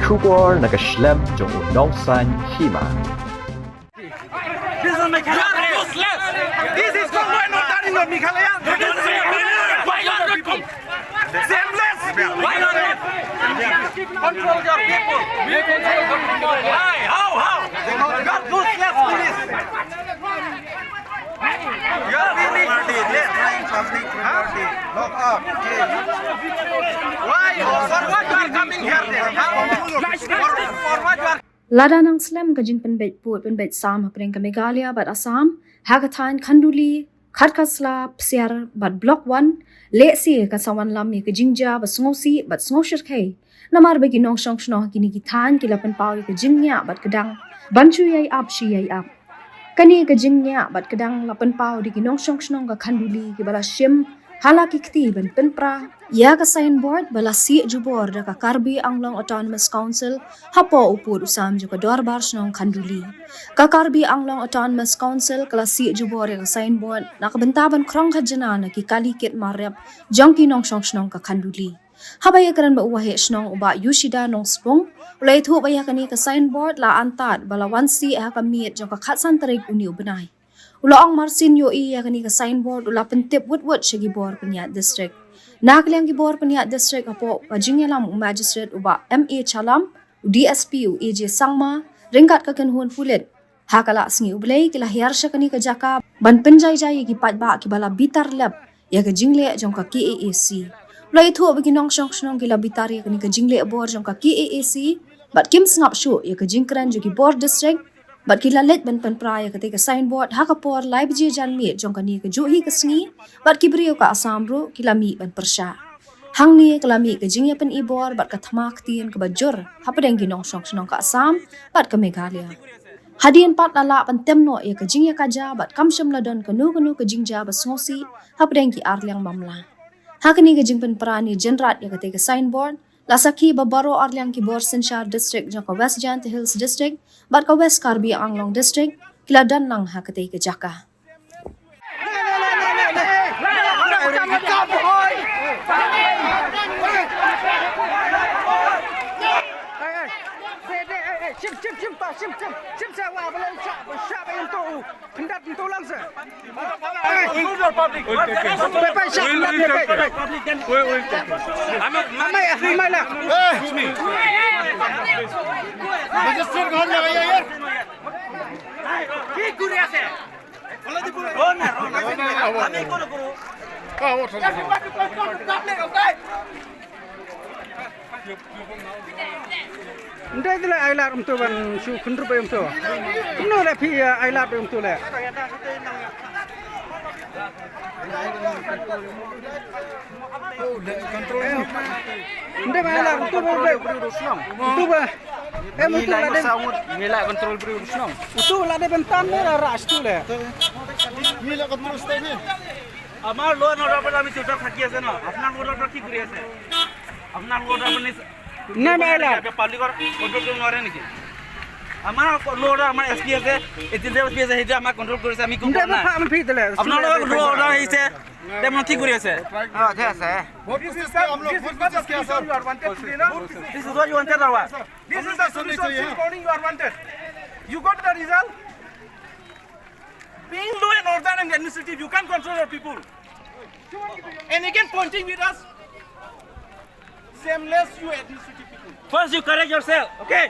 Kubor nakaslem jong unongsan Hima. This is my useless. This is not ordering of Mikhalaya. Shameless. Control your people. Why? How? God useless police. You are really public property. Lock up. Why? For what you are coming here? For what you are Lada nang slam ka Jingpynibor put penbet sam hapring ka Meghalaya bat Assam Hagatan Khanduli Khatkasla Psiar bat Block 1 Lesi ka sawan lam ka Jingja bat Sngosi bat Sngoshir khay Namar bagi nong shong shno kini kitan kilapan pau ka Jingnya bat Kedang Banchu yai up shi yai up Kani ka Jingnya bat Kedang lapan pau di kinong shong shno ka Khanduli ki bala shim halaki kti ban penpra ya ka signboard bala si jubor da ka Karbi Anglong Autonomous Council hapo upur usam jo ka dorbar snong Khanduli ka Karbi Anglong Autonomous Council kala si jubor ka signboard nakabentaban krong khajana na ki kalikit marep jongki nong shong snong ka Khanduli habay karan ba uwahe snong uba yushida nong spong ulay thu baya kani ka signboard la antat bala wansi ha ka miet jo ka khatsan tarig uni ubenay Ulaang Marsin yo iya kani ka signboard ula pentip wut sa Gibor Panyat District. Nakliang Gibor Panyat District apo kajingyalam magistrate uba MA Chalam, DSP u AJ Sangma, ringkat ka kanhun pulit. Hakala sngi ublay kila hiyar siya kani ka jaka ban penjay-jay gipadba kibala bitar lab ya ka jingle jong ka KAAC. Ula itu baginong syong kila bitar ya kani ka jingle abor jong ka KAAC, bat kim snap shu ya ka jingkran jo Gibor District, Bat kilalit ban penpraya ketika signboard hakapor live je janmi jong kani ke juhi ke sngi bat kibriyo ka asamru kilami ban persya hang ni kelami ke jingya pen ibor bat ka Thma Ktien ke bajur hapadeng ginong snong ka Assam bat ke Meghalaya hadian pat lala pan temno ya ke jingya kaja bat kamsham ladon kanu ke jingja basngosi hapadeng ki arliang mamla hakani ke jingpen prani jenrat ya ketika signboard Lasaki babaro arliang ki Bor Sinshar District jong ka West Jant Hills District bat ka West Karbi Anglong District kiladan lang hakatay ka jaka. Ndai dile ailat tu ban su khunru pe tu. No le phi ailat tu le. Ndai ba ailat tu ba tu ba. Mu tu la de Mila control beri urusnong. tu la de bentan le ras tu le. Mila control stay ni. আমার লো and order আমি চুটা থাকি আছে না আপনার অর্ডারটা কি করে আছে আপনার অর্ডার মানে না ailat. পাবলিকৰ কন্ট্রোল কৰিব নোৱাৰে নেকি আমাৰ লো অৰ্ডাৰ আমাৰ এসপি আছে এটি যে এসপি আছে হেইটো আমাক কন্ট্রোল কৰিছে আমি কোন Ndai ba না pha am phi dile. আপোনাৰ লো অৰ্ডাৰ আহিছে তেমন কি কৰি আছে আছে আছে. What is this? हम लोग खुद बचस किया sir. This is what you wanted or what? This is the solution recording you are wanted. You got the result? Being law and order and administrative, you can't control your people. And again pointing with us. Shameless you administrative people. First you correct yourself, okay?